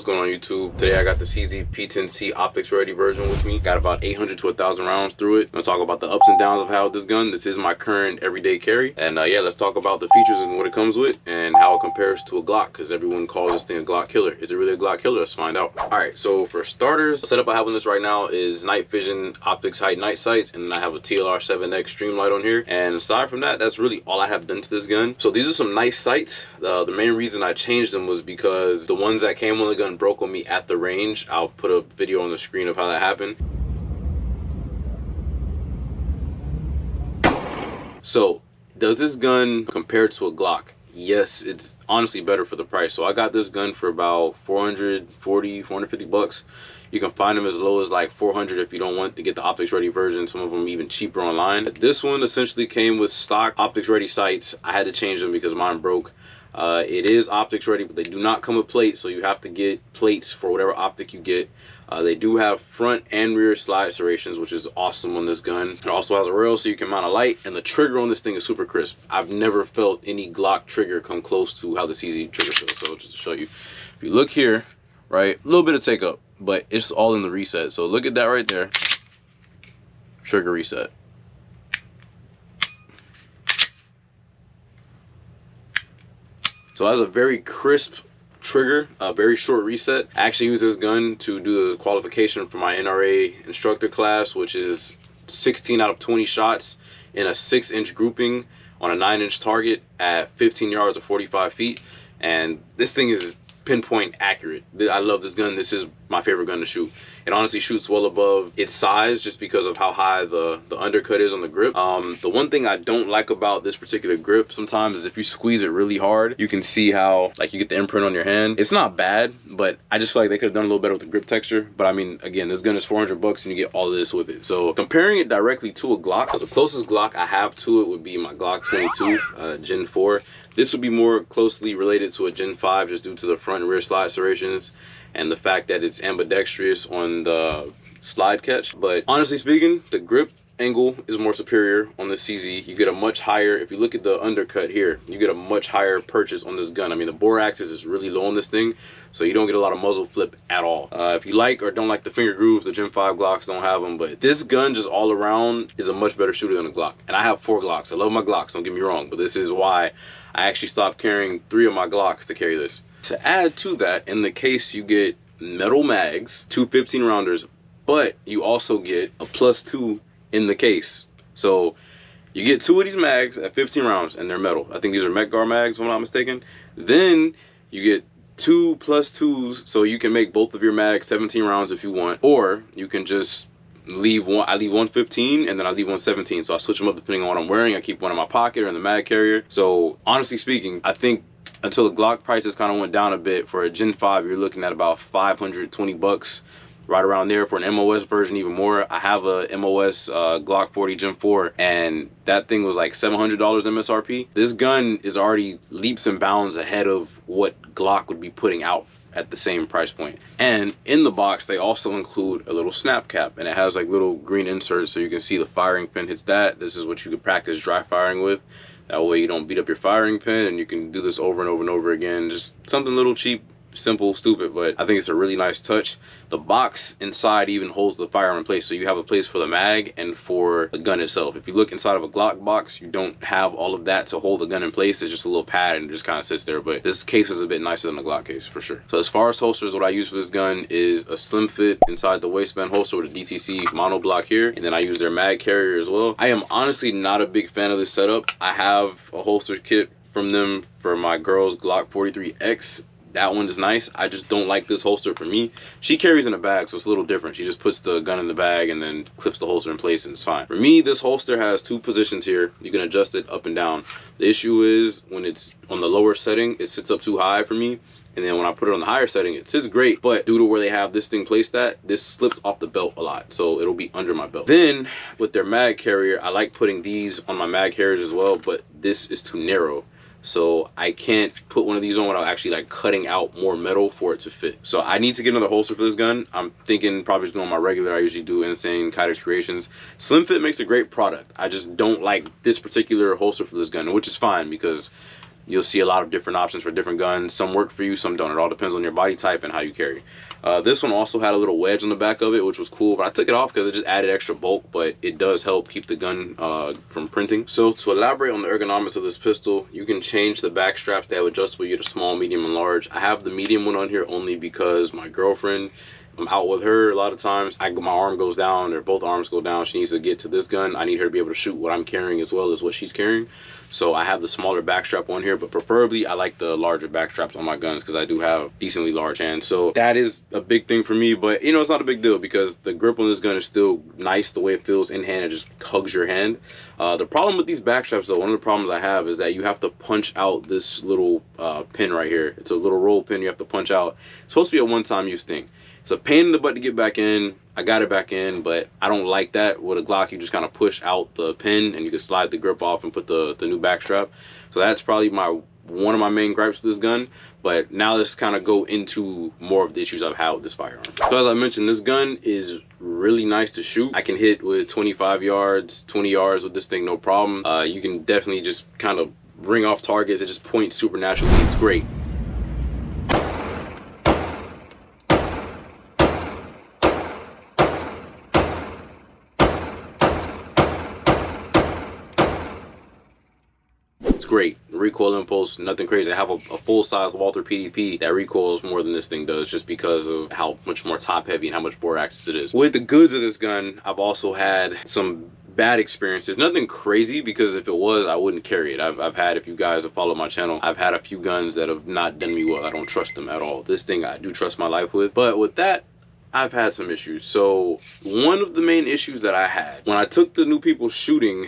What's going on YouTube? Today I got the CZ P10C optics ready version with me. Got about 800 to 1,000 rounds through it. I'm gonna talk about the ups and downs of how this gun. This is my current everyday carry. And yeah, let's talk about the features and what it comes with and how it compares to a Glock, because everyone calls this thing a Glock killer. Is it really a Glock killer? Let's find out. Alright, so for starters, the setup I have on this right now is night vision optics height night sights, and then I have a TLR7X stream light on here. And aside from that, that's really all I have done to this gun. So these are some nice sights. The main reason I changed them was because the ones that came on the gun broke on me at the range. I'll put a video on the screen of how that happened. So does this gun compare to a Glock? Yes, it's honestly better for the price. So I got this gun for about 440, 450 bucks. You can find them as low as like 400 if you don't want to get the optics ready version. Some of them even cheaper online. This one essentially came with stock optics ready sights. I had to change them because mine broke. It is optics ready, but they do not come with plates, so you have to get plates for whatever optic you get. They do have front and rear slide serrations, which is awesome on this gun. It also has a rail so you can mount a light, and the trigger on this thing is super crisp. I've never felt any Glock trigger come close to how the CZ trigger feels. So just to show you, if you look here, right, a little bit of take up, but it's all in the reset. So look at that right there, trigger reset. So that's a very crisp trigger, a very short reset. I actually use this gun to do the qualification for my NRA instructor class, which is 16 out of 20 shots in a 6-inch grouping on a 9-inch target at 15 yards or 45 feet. And this thing is pinpoint accurate. I love this gun. This is my favorite gun to shoot. It honestly shoots well above its size just because of how high the undercut is on the grip. The one thing I don't like about this particular grip sometimes is if you squeeze it really hard, you can see how like you get the imprint on your hand. It's not bad, but I just feel like they could have done a little better with the grip texture. But I mean, again, this gun is 400 bucks and you get all of this with it. So comparing it directly to a Glock, so the closest Glock I have to it would be my Glock 22 Gen 4. This would be more closely related to a Gen 5 just due to the front and rear slide serrations and the fact that it's ambidextrous on the slide catch. But honestly speaking, the grip angle is more superior on the CZ. You get a much higher, if you look at the undercut here, you get a much higher purchase on this gun. I mean, the bore axis is really low on this thing, so you don't get a lot of muzzle flip at all. If you like or don't like the finger grooves, the Gen 5 Glocks don't have them, but this gun just all around is a much better shooter than a Glock. And I have 4 Glocks. I love my Glocks, don't get me wrong, but this is why I actually stopped carrying 3 of my Glocks to carry this. To add to that, in the case you get metal mags, 2 15 rounders, but you also get a +2 in the case. So you get 2 of these mags at 15 rounds and they're metal. I think these are Metgar mags, if I'm not mistaken. Then you get 2 +2s, so you can make both of your mags 17 rounds if you want, or you can just leave one. I leave one 15 and then I leave one 17, so I switch them up depending on what I'm wearing. I keep one in my pocket or in the mag carrier. So honestly speaking, I think until the Glock prices kind of went down a bit, for a Gen 5 you're looking at about 520 bucks, right around there. For an MOS version, even more. I have a MOS Glock 40 Gen 4 and that thing was like $700 MSRP. This gun is already leaps and bounds ahead of what Glock would be putting out at the same price point. And in the box they also include a little snap cap, and it has like little green inserts so you can see the firing pin hits that. This is what you could practice dry firing with. That way you don't beat up your firing pin, and you can do this over and over and over again. Just something little cheap, simple, stupid, but I think it's a really nice touch. The box inside even holds the firearm in place, so you have a place for the mag and for the gun itself. If you look inside of a Glock box, you don't have all of that to hold the gun in place. It's just a little pad and it just kind of sits there, but this case is a bit nicer than the Glock case for sure. So as far as holsters, what I use for this gun is a slim fit inside the waistband holster with a DTC monoblock here, and then I use their mag carrier as well. I am honestly not a big fan of this setup. I have a holster kit from them for my girl's Glock 43X. That one is nice. I just don't like this holster for me. She carries in a bag, so it's a little different. She just puts the gun in the bag and then clips the holster in place and it's fine. For me, this holster has 2 positions here. You can adjust it up and down. The issue is when it's on the lower setting, it sits up too high for me. And then when I put it on the higher setting, it sits great, but due to where they have this thing placed at, this slips off the belt a lot, so it'll be under my belt. Then with their mag carrier, I like putting these on my mag carriers as well, but this is too narrow. So I can't put one of these on without actually like cutting out more metal for it to fit. So I need to get another holster for this gun. I'm thinking probably just going my regular. I usually do Insane Kydex Creations. Slim Fit makes a great product. I just don't like this particular holster for this gun, which is fine because you'll see a lot of different options for different guns. Some work for you, some don't. It all depends on your body type and how you carry. This one also had a little wedge on the back of it, which was cool, but I took it off because it just added extra bulk, but it does help keep the gun from printing. So to elaborate on the ergonomics of this pistol, you can change the back straps. They have adjustable. You get a small, medium, and large. I have the medium one on here only because my girlfriend, I'm out with her a lot of times, my arm goes down, or both arms go down. She needs to get to this gun. I need her to be able to shoot what I'm carrying as well as what she's carrying. So I have the smaller back strap on here, but preferably I like the larger back straps on my guns because I do have decently large hands. So that is a big thing for me, but you know, it's not a big deal because the grip on this gun is still nice the way it feels in hand. It just hugs your hand. The problem with these back straps though, one of the problems I have is that you have to punch out this little pin right here. It's a little roll pin you have to punch out. It's supposed to be a one-time use thing. It's a pain in the butt to get back in. I got it back in, but I don't like that. With a Glock, you just kind of push out the pin and you can slide the grip off and put the new back strap. So that's probably one of my main gripes with this gun. But now let's kind of go into more of the issues I've had with this firearm. So as I mentioned, this gun is really nice to shoot. I can hit with 25 yards, 20 yards with this thing, no problem. You can definitely just kind of ring off targets. It just points super naturally. It's great. Great recoil impulse, nothing crazy. I have a full-size Walther PDP that recoils more than this thing does just because of how much more top heavy and how much bore axis it is. With the goods of this gun, I've also had some bad experiences. Nothing crazy, because if it was, I wouldn't carry it. I've had, if you guys have followed my channel, I've had a few guns that have not done me well. I don't trust them at all. This thing I do trust my life with, but with that, I've had some issues. So one of the main issues that I had when I took the new people shooting,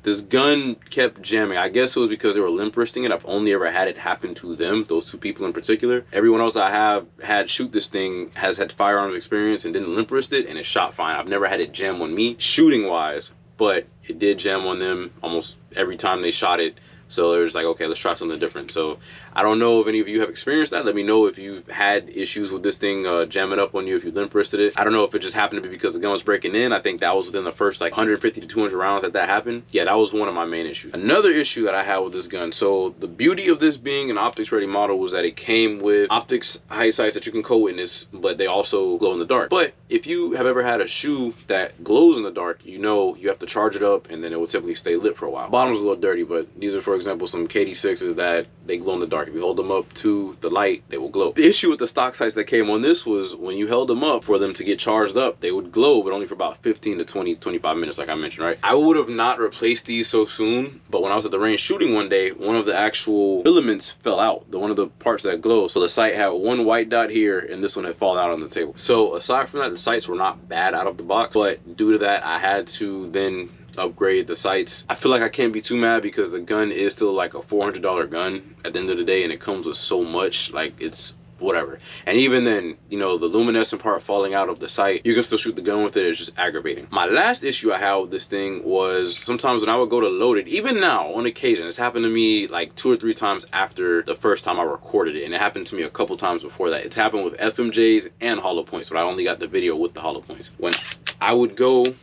this gun kept jamming. I guess it was because they were limp wristing it. I've only ever had it happen to them, those two people in particular. Everyone else I have had shoot this thing has had firearms experience and didn't limp wrist it, and it shot fine. I've never had it jam on me, shooting wise, but it did jam on them almost every time they shot it. So they're just like, okay, let's try something different. So I don't know if any of you have experienced that. Let me know if you've had issues with this thing jamming up on you, if you limp wristed it. I don't know if it just happened to be because the gun was breaking in. I think that was within the first like 150 to 200 rounds that happened. Yeah, that was one of my main issues. Another issue that I had with this gun, so the beauty of this being an optics ready model was that it came with optics height sights that you can co-witness, but they also glow in the dark. But if you have ever had a shoe that glows in the dark, you know you have to charge it up and then it will typically stay lit for a while. Bottom's a little dirty, but these are, for example, some KD6s that they glow in the dark. If you hold them up to the light, they will glow. The issue with the stock sights that came on this was when you held them up for them to get charged up, they would glow, but only for about 15 to 20, 25 minutes, like I mentioned, right? I would have not replaced these so soon, but when I was at the range shooting one day, one of the actual filaments fell out, one of the parts that glow. So the sight had one white dot here, and this one had fallen out on the table. So aside from that, the sights were not bad out of the box, but due to that, I had to then upgrade the sights. I feel like I can't be too mad because the gun is still like a $400 gun at the end of the day, and it comes with so much, like it's whatever. And even then, you know, the luminescent part falling out of the sight, you can still shoot the gun with it. It's just aggravating. My last issue I had with this thing was sometimes when I would go to load it, even now on occasion, it's happened to me like 2 or 3 times after the first time I recorded it, and it happened to me a couple times before that. It's happened with FMJs and hollow points, but I only got the video with the hollow points. When I would go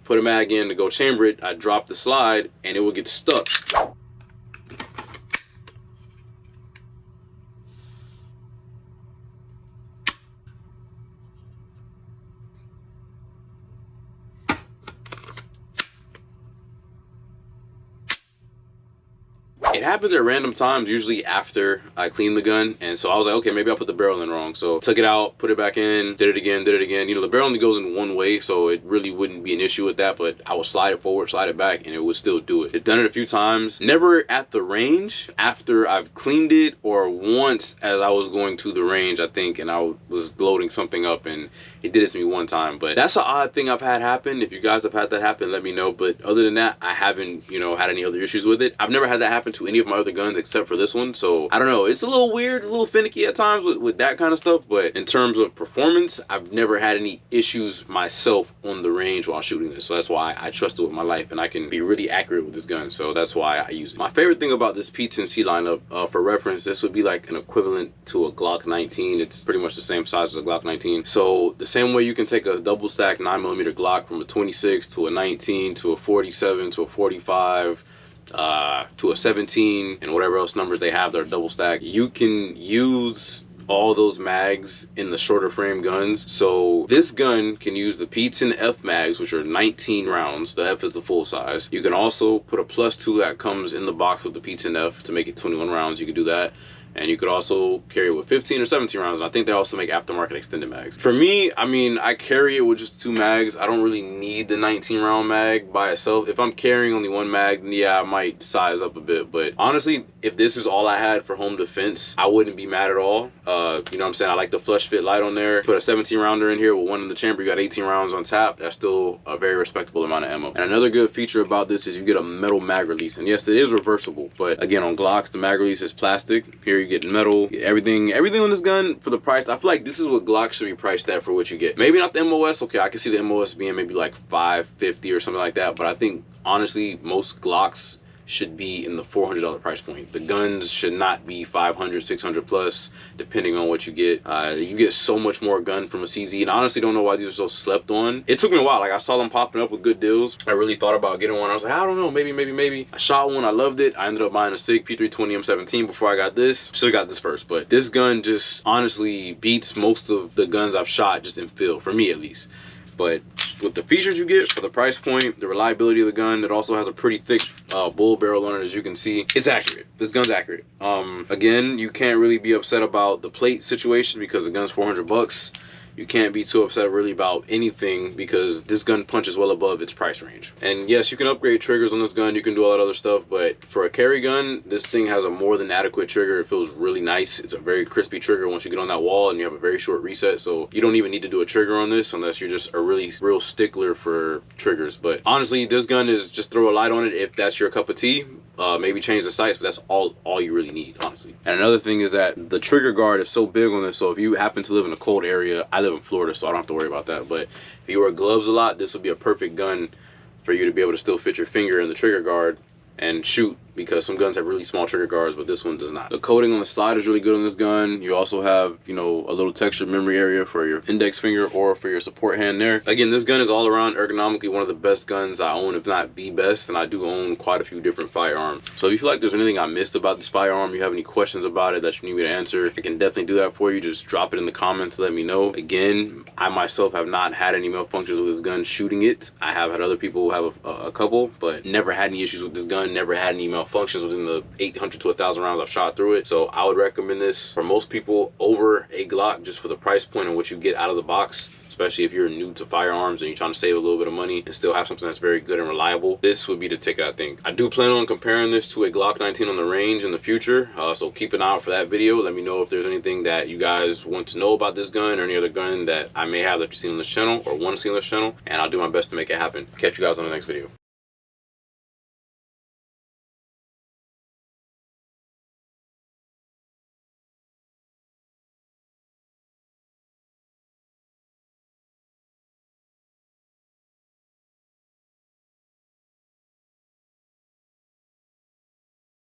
put a mag in to go chamber it, I'd drop the slide and it would get stuck. It happens at random times, usually after I clean the gun, and so I was like, okay, maybe I'll put the barrel in wrong. So took it out, put it back in, did it again. You know, the barrel only goes in one way, so it really wouldn't be an issue with that, but I would slide it forward, slide it back, and it would still do it. I've done it a few times, never at the range after I've cleaned it, or once as I was going to the range, I think, and I was loading something up, and it did it to me one time. But that's an odd thing I've had happen. If you guys have had that happen, let me know. But other than that, I haven't, you know, had any other issues with it. I've never had that happen to any of my other guns except for this one. So I don't know, it's a little weird, a little finicky at times with that kind of stuff, but in terms of performance, I've never had any issues myself on the range while shooting this. So that's why I trust it with my life, and I can be really accurate with this gun. So that's why I use it. My favorite thing about this P10C lineup, for reference, this would be like an equivalent to a Glock 19. It's pretty much the same size as a Glock 19. So the same way you can take a double stack 9mm Glock from a 26 to a 19 to a 47 to a 45 to a 17 and whatever else numbers they have that are double stack. You can use all those mags in the shorter frame guns. So this gun can use the P10F mags, which are 19 rounds. The F is the full size. You can also put a +2 that comes in the box with the P10F to make it 21 rounds. You can do that. And you could also carry it with 15 or 17 rounds. And I think they also make aftermarket extended mags. For me, I mean, I carry it with just 2 mags. I don't really need the 19 round mag by itself. If I'm carrying only 1 mag, then yeah, I might size up a bit. But honestly, if this is all I had for home defense, I wouldn't be mad at all. You know what I'm saying? I like the flush fit light on there. Put a 17 rounder in here with 1 in the chamber. You got 18 rounds on tap. That's still a very respectable amount of ammo. And another good feature about this is you get a metal mag release. And yes, it is reversible. But again, on Glocks, the mag release is plastic. Here you get metal. Everything on this gun for the price. I feel like this is what Glock should be priced at for what you get. Maybe not the MOS. Okay, I can see the MOS being maybe like $550 or something like that. But I think honestly, most Glocks should be in the $400 price point. The guns should not be 500, 600 plus, depending on what you get. You get so much more gun from a CZ, and I honestly don't know why these are so slept on. It took me a while. Like, I saw them popping up with good deals. I really thought about getting one. I was like, I don't know, maybe. I shot one, I loved it. I ended up buying a SIG P320 M17 before I got this. Should've got this first, but this gun just honestly beats most of the guns I've shot just in feel, for me at least. But with the features you get for the price point, the reliability of the gun, it also has a pretty thick bull barrel on it, as you can see. It's accurate. This gun's accurate. Again, you can't really be upset about the plate situation because the gun's 400 bucks. You can't be too upset really about anything because this gun punches well above its price range. And yes, you can upgrade triggers on this gun. You can do all that other stuff, but for a carry gun, this thing has a more than adequate trigger. It feels really nice. It's a very crispy trigger once you get on that wall, and you have a very short reset. So you don't even need to do a trigger on this unless you're just a really real stickler for triggers. But honestly, this gun is just throw a light on it if that's your cup of tea. Maybe change the sights, but that's all you really need, honestly. And another thing is that the trigger guard is so big on this, so if you happen to live in a cold area, I live in Florida, so I don't have to worry about that, but if you wear gloves a lot, this would be a perfect gun for you to be able to still fit your finger in the trigger guard and shoot, because some guns have really small trigger guards, but this one does not. The coating on the slide is really good on this gun. You also have, you know, a little textured memory area for your index finger or for your support hand there. Again, this gun is all around ergonomically one of the best guns I own, if not the best, and I do own quite a few different firearms. So if you feel like there's anything I missed about this firearm, you have any questions about it that you need me to answer, I can definitely do that for you. Just drop it in the comments to let me know. Again, I myself have not had any malfunctions with this gun shooting it. I have had other people have a couple, but never had any issues with this gun, never had any malfunctions within the 800 to 1,000 rounds I've shot through it. So I would recommend this for most people over a Glock, just for the price point and what you get out of the box, especially if you're new to firearms and you're trying to save a little bit of money and still have something that's very good and reliable. This would be the ticket, I think. I do plan on comparing this to a Glock 19 on the range in the future, so keep an eye out for that video. Let me know if there's anything that you guys want to know about this gun or any other gun that I may have that you've seen on this channel or want to see on this channel, and I'll do my best to make it happen. Catch you guys on the next video.